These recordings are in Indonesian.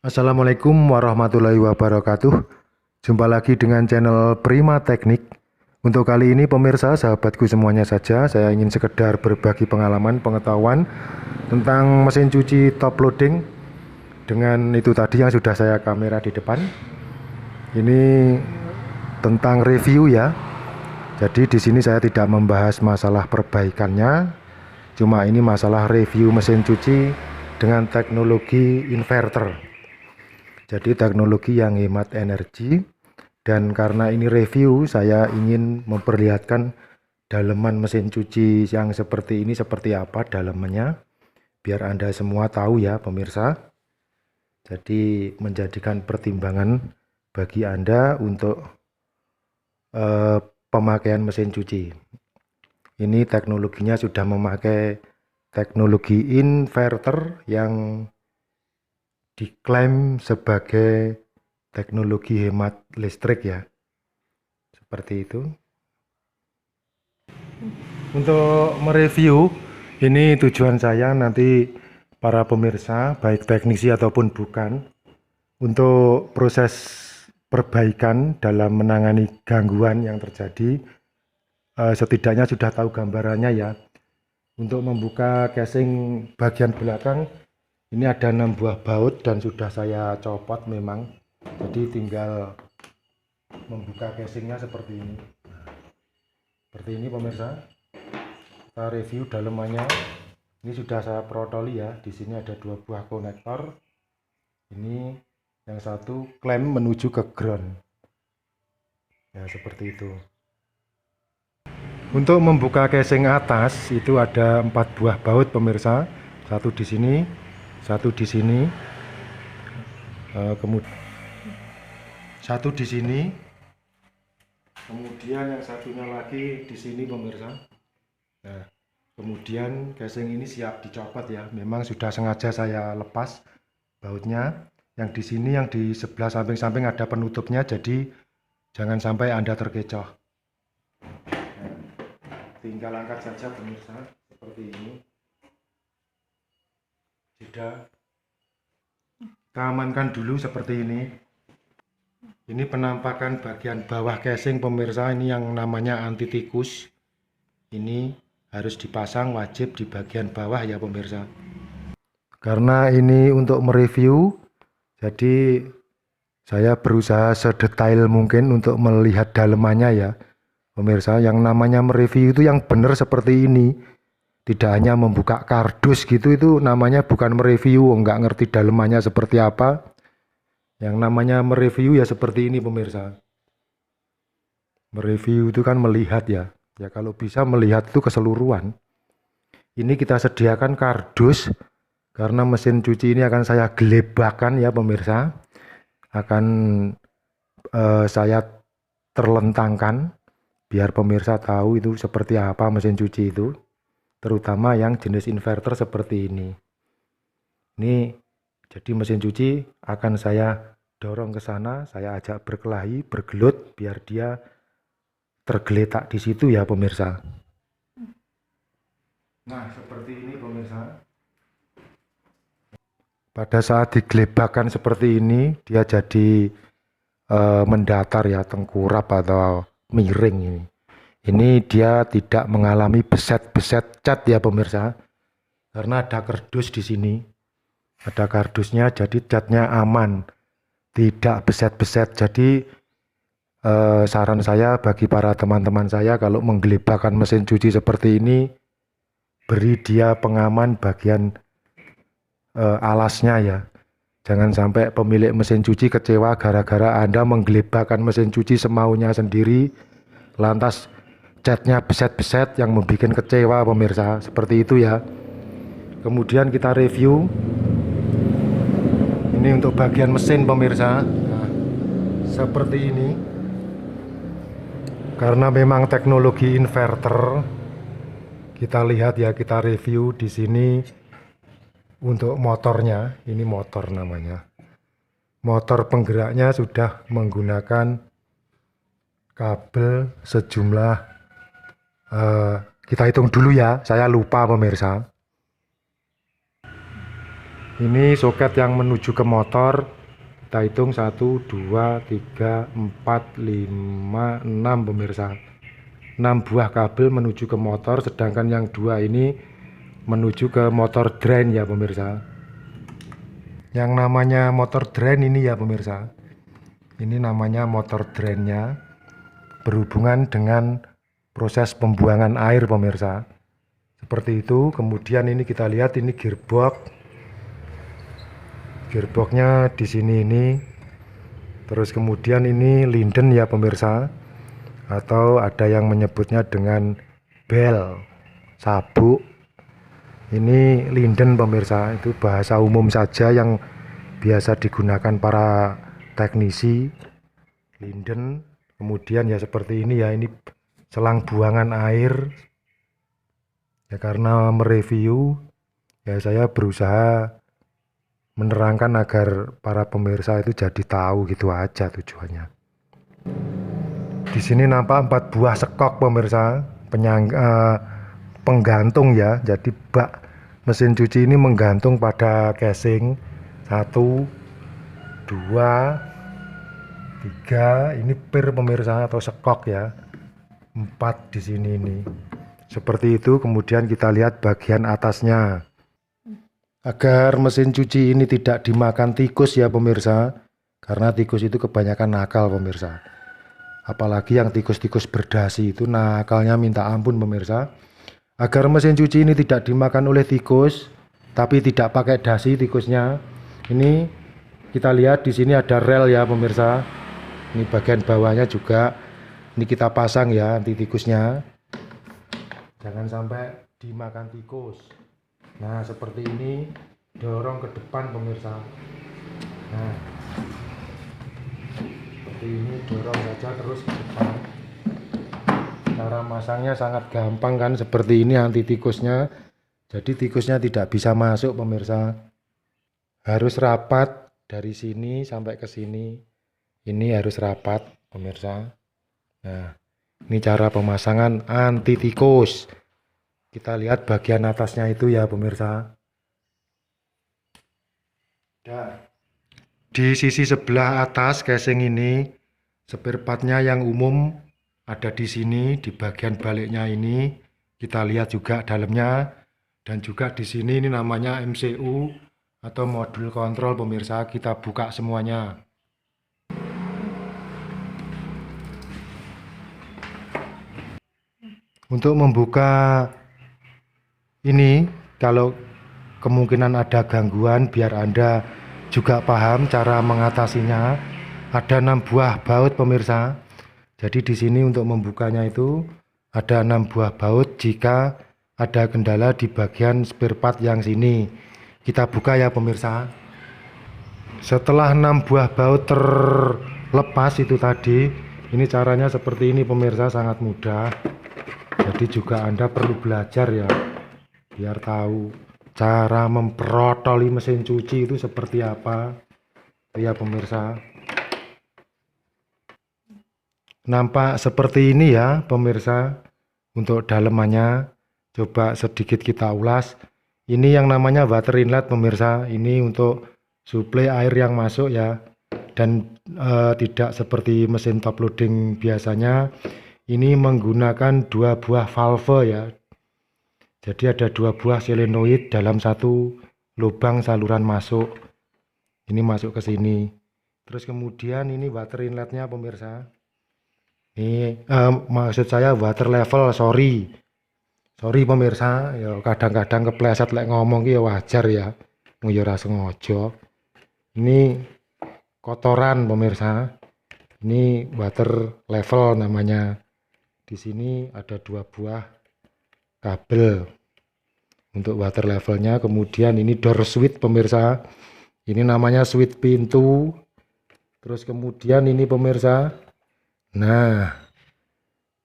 Assalamualaikum warahmatullahi wabarakatuh. Jumpa lagi dengan channel Prima Teknik. Untuk kali ini pemirsa, sahabatku semuanya saja, saya ingin sekedar berbagi pengalaman, pengetahuan tentang mesin cuci top loading dengan itu tadi yang sudah saya kamera di depan. Ini tentang review ya. Jadi di sini saya tidak membahas masalah perbaikannya, cuma ini masalah review mesin cuci dengan teknologi inverter. Jadi teknologi yang hemat energi, dan karena ini review saya ingin memperlihatkan daleman mesin cuci yang seperti ini seperti apa dalemannya, biar Anda semua tahu ya pemirsa. Jadi menjadikan pertimbangan bagi Anda untuk pemakaian mesin cuci. Ini teknologinya sudah memakai teknologi inverter yang diklaim sebagai teknologi hemat listrik ya, seperti itu. Untuk mereview ini tujuan saya nanti para pemirsa baik teknisi ataupun bukan, untuk proses perbaikan dalam menangani gangguan yang terjadi, setidaknya sudah tahu gambarannya ya. Untuk membuka casing bagian belakang ini ada 6 buah baut dan sudah saya copot memang. Jadi tinggal membuka casingnya seperti ini. Seperti ini pemirsa. Kita review dalemannya. Ini sudah saya protoli ya. Di sini ada 2 buah konektor. Ini yang satu klem menuju ke ground. Ya seperti itu. Untuk membuka casing atas itu ada 4 buah baut pemirsa. Satu di sini, satu di sini, kemudian satu di sini, kemudian yang satunya lagi di sini pemirsa. Nah, kemudian casing ini siap dicopot ya. Memang sudah sengaja saya lepas bautnya. Yang di sini, yang di sebelah samping-samping ada penutupnya, jadi jangan sampai Anda terkecoh. Nah, tinggal angkat saja pemirsa seperti ini. Sudah kita amankan dulu seperti ini. Ini penampakan bagian bawah casing pemirsa, ini yang namanya anti tikus. Ini harus dipasang wajib di bagian bawah ya pemirsa. Karena ini untuk mereview, jadi saya berusaha sedetail mungkin untuk melihat dalemannya ya pemirsa. Yang namanya mereview itu yang benar seperti ini. Tidak hanya membuka kardus gitu, itu namanya bukan mereview, nggak ngerti dalemannya seperti apa. Yang namanya mereview ya seperti ini pemirsa. Mereview itu kan melihat ya. Ya kalau bisa melihat itu keseluruhan. Ini kita sediakan kardus, karena mesin cuci ini akan saya gelebakan ya pemirsa. Akan saya terlentangkan, biar pemirsa tahu itu seperti apa mesin cuci itu. Terutama yang jenis inverter seperti ini. Ini jadi mesin cuci akan saya dorong ke sana, saya ajak berkelahi, bergelut biar dia tergeletak di situ ya pemirsa. Nah, seperti ini pemirsa. Pada saat digelebakan seperti ini, dia jadi mendatar ya, tengkurap atau miring ini. Ini dia tidak mengalami beset-beset cat ya pemirsa, karena ada kardus di sini, ada kardusnya, jadi catnya aman, tidak beset-beset. Jadi saran saya bagi para teman-teman saya, kalau menggelebakan mesin cuci seperti ini, beri dia pengaman bagian alasnya ya. Jangan sampai pemilik mesin cuci kecewa gara-gara Anda menggelebakan mesin cuci semaunya sendiri, lantas catnya beset-beset yang membuat kecewa pemirsa, seperti itu ya. Kemudian kita review ini untuk bagian mesin pemirsa. Nah, seperti ini. Karena memang teknologi inverter, kita lihat ya, kita review di sini. Untuk motornya, ini motor namanya. Motor penggeraknya sudah menggunakan kabel sejumlah, kita hitung dulu ya, saya lupa pemirsa. Ini soket yang menuju ke motor Kita hitung 1, 2, 3, 4, 5, 6 pemirsa. 6 buah kabel menuju ke motor, sedangkan yang 2 ini menuju ke motor drain ya pemirsa. Yang namanya motor drain ini ya pemirsa, ini namanya motor drainnya, berhubungan dengan proses pembuangan air pemirsa. Seperti itu. Kemudian ini kita lihat, ini gearboxnya di sini ini. Terus kemudian ini linden ya pemirsa, atau ada yang menyebutnya dengan bel, sabuk. Ini linden pemirsa, itu bahasa umum saja yang biasa digunakan para teknisi. Linden. Kemudian ya seperti ini ya, ini selang buangan air. Ya karena mereview ya saya berusaha menerangkan agar para pemirsa itu jadi tahu, gitu aja tujuannya. Di sini nampak 4 buah sekok pemirsa, penggantung ya. Jadi bak mesin cuci ini menggantung pada casing. 1, 2, 3, ini pir pemirsa atau sekok ya. 4 di sini ini. Seperti itu. Kemudian kita lihat bagian atasnya. Agar mesin cuci ini tidak dimakan tikus ya pemirsa, karena tikus itu kebanyakan nakal pemirsa. Apalagi yang tikus-tikus berdasi itu nakalnya minta ampun pemirsa. Agar mesin cuci ini tidak dimakan oleh tikus, tapi tidak pakai dasi tikusnya, ini kita lihat di sini ada rel ya pemirsa. Ini bagian bawahnya juga, ini kita pasang ya anti tikusnya. Jangan sampai dimakan tikus. Nah seperti ini, dorong ke depan pemirsa. Nah seperti ini, dorong saja terus ke depan. Cara masangnya sangat gampang kan, seperti ini anti tikusnya. Jadi tikusnya tidak bisa masuk pemirsa. Harus rapat dari sini sampai ke sini. Ini harus rapat pemirsa. Nah ini cara pemasangan anti tikus. Kita lihat bagian atasnya itu ya pemirsa. Nah, di sisi sebelah atas casing ini, spare partnya yang umum ada di sini, di bagian baliknya ini. Kita lihat juga dalamnya, dan juga di sini ini namanya MCU atau modul kontrol pemirsa. Kita buka semuanya. Untuk membuka ini, kalau kemungkinan ada gangguan, biar Anda juga paham cara mengatasinya, ada 6 buah baut pemirsa. Jadi di sini untuk membukanya itu ada 6 buah baut. Jika ada kendala di bagian spare part yang sini, kita buka ya pemirsa. Setelah 6 buah baut terlepas itu tadi, ini caranya seperti ini pemirsa, sangat mudah. Jadi juga Anda perlu belajar ya, biar tahu cara memperotoli mesin cuci itu seperti apa ya pemirsa. Nampak seperti ini ya pemirsa. Untuk dalemannya coba sedikit kita ulas. Ini yang namanya water inlet pemirsa. Ini untuk suplai air yang masuk ya, dan tidak seperti mesin top loading biasanya. Ini menggunakan 2 buah valve ya. Jadi ada 2 buah solenoid dalam 1 lubang saluran masuk. Ini masuk ke sini. Terus kemudian ini water inletnya pemirsa. Ini maksud saya water level, sorry pemirsa. Ya kadang-kadang kepleset lek ngomong ya wajar ya. Ya ora sengaja. Ini kotoran pemirsa. Ini water level namanya. Di sini ada 2 buah kabel untuk water levelnya. Kemudian ini door switch pemirsa, ini namanya switch pintu. Terus kemudian ini pemirsa, nah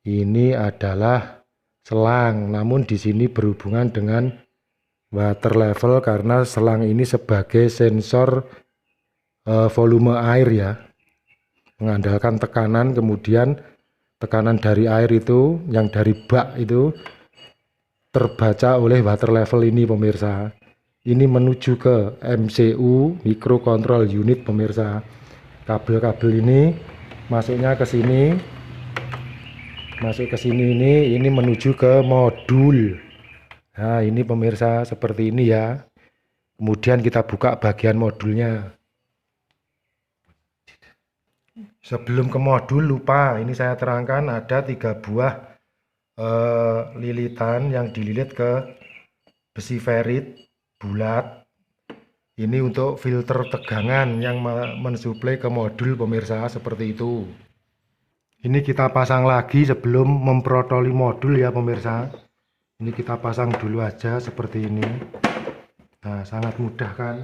ini adalah selang, namun di sini berhubungan dengan water level karena selang ini sebagai sensor volume air ya, mengandalkan tekanan. Kemudian tekanan dari air itu yang dari bak itu terbaca oleh water level ini pemirsa. Ini menuju ke MCU, microcontrol unit pemirsa. kabel-kabel ini masuknya ke sini, masuk ke sini, ini menuju ke modul. Nah ini pemirsa seperti ini ya. Kemudian kita buka bagian modulnya. Sebelum ke modul, lupa ini saya terangkan ada 3 buah lilitan yang dililit ke besi ferrit bulat. Ini untuk filter tegangan yang mensuplai ke modul pemirsa, seperti itu. Ini kita pasang lagi sebelum memprotoli modul ya pemirsa. Ini kita pasang dulu aja seperti ini. Nah sangat mudah kan.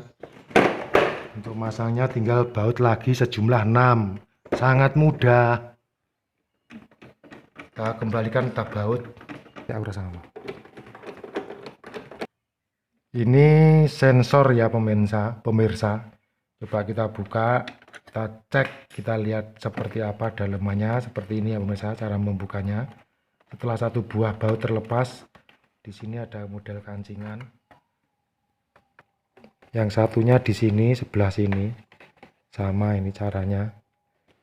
Untuk masangnya tinggal baut lagi sejumlah 6. Sangat mudah. Kita kembalikan kita baut. Ya udah sama. Ini sensor ya pemirsa. Coba kita buka, kita cek, kita lihat seperti apa dalemannya. Seperti ini ya pemirsa cara membukanya. Setelah 1 buah baut terlepas, di sini ada model kancingan. Yang satunya di sini, sebelah sini. Sama ini caranya.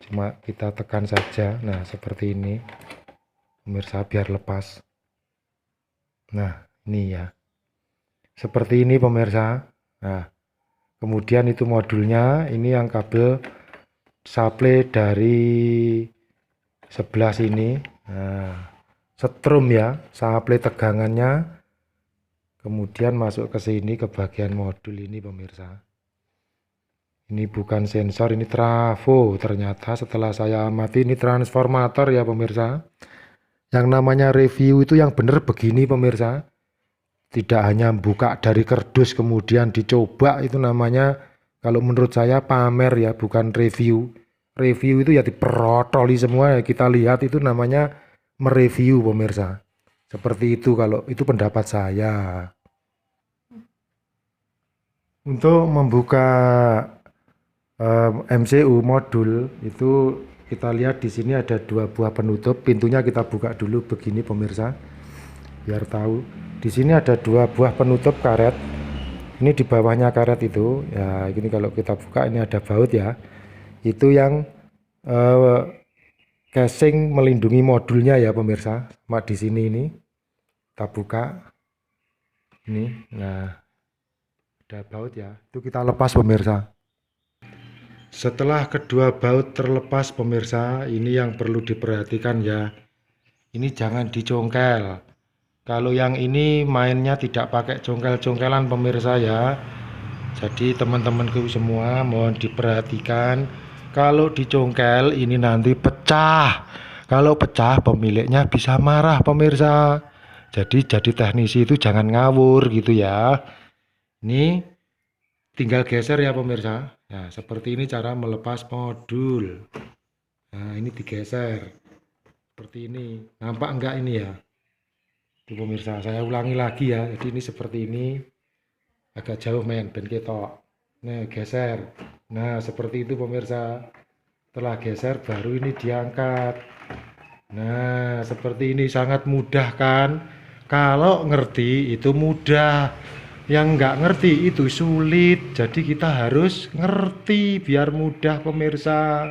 Cuma kita tekan saja. Nah, seperti ini. Pemirsa biar lepas. Nah, ini ya. Seperti ini pemirsa. Nah, kemudian itu modulnya, ini yang kabel supply dari sebelah sini. Nah, setrum ya, supply tegangannya. Kemudian masuk ke sini ke bagian modul ini pemirsa. Ini bukan sensor, ini trafo. Ternyata setelah saya amati ini transformator ya pemirsa. Yang namanya review itu yang benar begini pemirsa. Tidak hanya buka dari kardus kemudian dicoba, itu namanya kalau menurut saya pamer ya, bukan review. Review itu ya diperotoli semua ya, kita lihat itu namanya mereview pemirsa. Seperti itu kalau itu pendapat saya. Untuk membuka MCU modul itu kita lihat di sini ada 2 buah penutup. Pintunya kita buka dulu begini pemirsa, biar tahu. Di sini ada 2 buah penutup karet. Ini di bawahnya karet itu ya, ini kalau kita buka ini ada baut ya. Itu yang casing melindungi modulnya ya pemirsa. Mak di sini ini kita buka ini. Nah ada baut ya, itu kita lepas pemirsa. Setelah kedua baut terlepas pemirsa, ini yang perlu diperhatikan ya. Ini jangan dicongkel. Kalau yang ini mainnya tidak pakai congkel-congkelan pemirsa ya. Jadi teman-temanku semua mohon diperhatikan. Kalau dicongkel ini nanti pecah. Kalau pecah pemiliknya bisa marah pemirsa. Jadi teknisi itu jangan ngawur gitu ya. Ini tinggal geser ya pemirsa. Nah seperti ini cara melepas modul. Nah ini digeser. Seperti ini. Nampak enggak ini ya? Tuh pemirsa, saya ulangi lagi ya. Jadi ini seperti ini, agak jauh men, ben ketok. Nah geser. Nah seperti itu pemirsa. Setelah geser baru ini diangkat. Nah seperti ini, sangat mudah kan. Kalau ngerti itu mudah, yang nggak ngerti itu sulit. Jadi kita harus ngerti biar mudah pemirsa.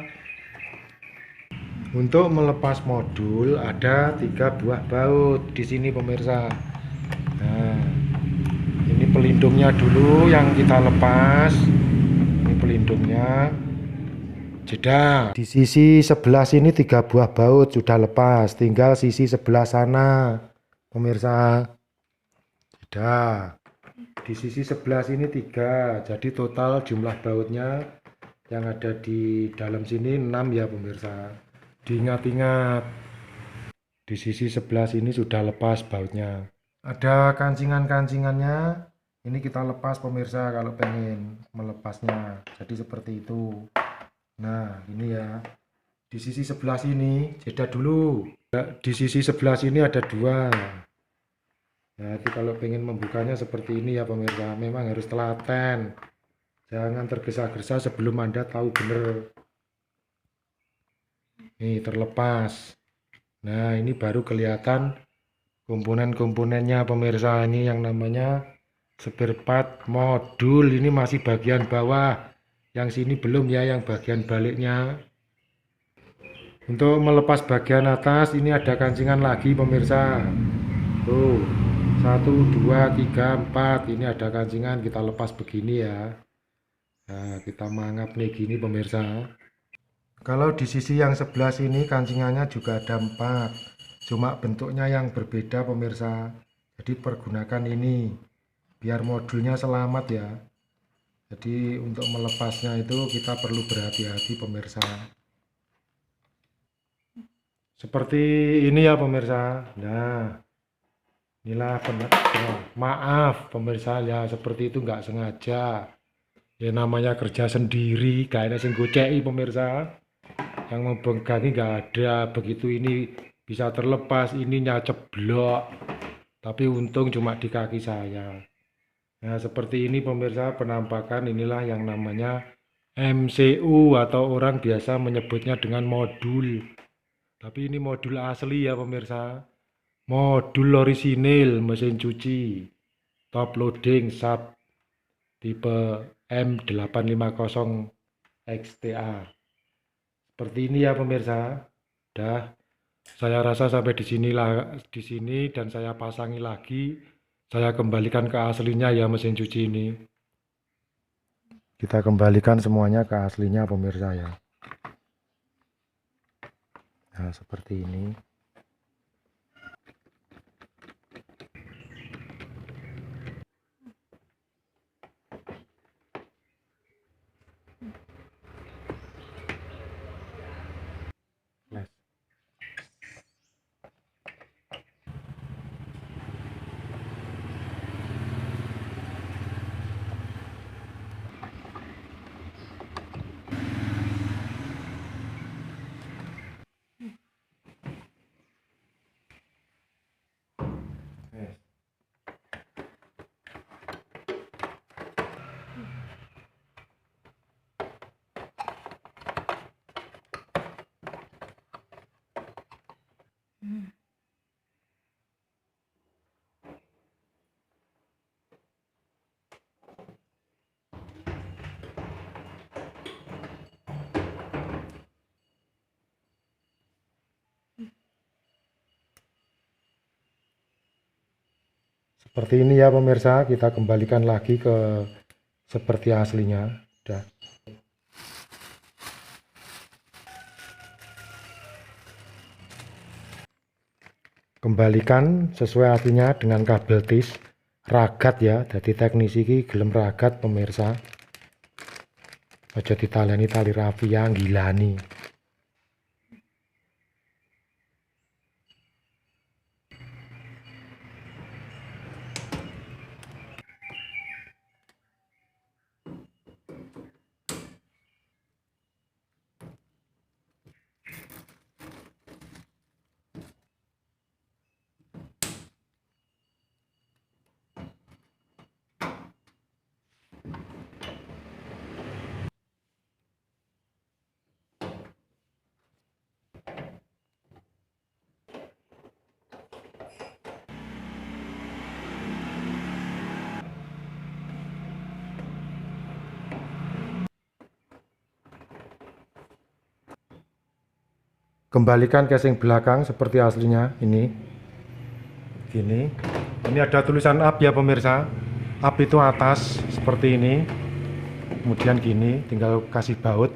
Untuk melepas modul ada 3 buah baut di sini pemirsa. Nah, ini pelindungnya dulu yang kita lepas. Ini pelindungnya. Jeda. Di sisi sebelah sini 3 buah baut sudah lepas. Tinggal sisi sebelah sana pemirsa. Jeda. Di sisi sebelah sini 3. Jadi total jumlah bautnya yang ada di dalam sini 6 ya pemirsa. Diingat-ingat, di sisi sebelah sini sudah lepas bautnya. Ada kancingan-kancingannya. Ini kita lepas pemirsa kalau pengen melepasnya. Jadi seperti itu. Nah ini ya. Di sisi sebelah sini, jeda dulu. Di sisi sebelah sini ada 2. Jadi kalau pengen membukanya seperti ini ya pemirsa. Memang harus telaten. Jangan tergesa-gesa sebelum Anda tahu benar. Ini terlepas. Nah ini baru kelihatan komponen-komponennya pemirsa. Ini yang namanya spare part modul. Ini masih bagian bawah. yang sini belum ya, yang bagian baliknya. Untuk melepas bagian atas ini ada kancingan lagi pemirsa. Tuh, 1, 2, 3, 4, ini ada kancingan, kita lepas begini ya. Nah, kita mangap nih gini pemirsa. Kalau di sisi yang sebelah sini kancingannya juga ada 4, cuma bentuknya yang berbeda pemirsa. Jadi pergunakan ini biar modulnya selamat ya. Jadi untuk melepasnya itu kita perlu berhati-hati pemirsa. Seperti ini ya pemirsa. Nah, inilah maaf pemirsa ya, seperti itu nggak sengaja. Ya namanya kerja sendiri, kayaknya sing goceki pemirsa. Yang mempegangi nggak ada, begitu ini bisa terlepas, ininya ceblok. Tapi untung cuma di kaki saya. Nah, seperti ini pemirsa penampakan, inilah yang namanya MCU atau orang biasa menyebutnya dengan modul. Tapi ini modul asli ya pemirsa. Modul orisinil mesin cuci. Top loading sub tipe M850 XTA. Seperti ini ya pemirsa. Dah, saya rasa sampai di sini dan saya pasangi lagi. Saya kembalikan ke aslinya ya mesin cuci ini. Kita kembalikan semuanya ke aslinya pemirsa ya. Nah, seperti ini. Flash. Yes. Seperti ini ya pemirsa, kita kembalikan lagi ke seperti aslinya. Udah. Kembalikan sesuai aslinya dengan kabel tis ragat ya. Jadi teknisi iki gelem ragat pemirsa. Aja ditaleni tali rafia gilani. Kembalikan casing belakang seperti aslinya ini. Gini. Ini ada tulisan up ya pemirsa. Up itu atas seperti ini. Kemudian gini, tinggal kasih baut.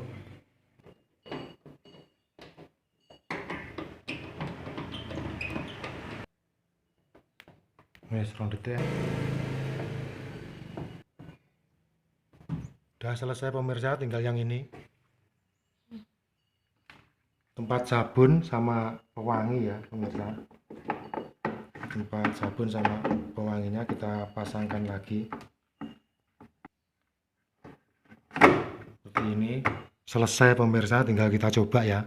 Wes rondetnya. Udah selesai pemirsa, tinggal yang ini. Tempat sabun sama pewangi ya pemirsa. Tempat sabun sama pewanginya kita pasangkan lagi. Seperti ini. Selesai pemirsa, tinggal kita coba ya.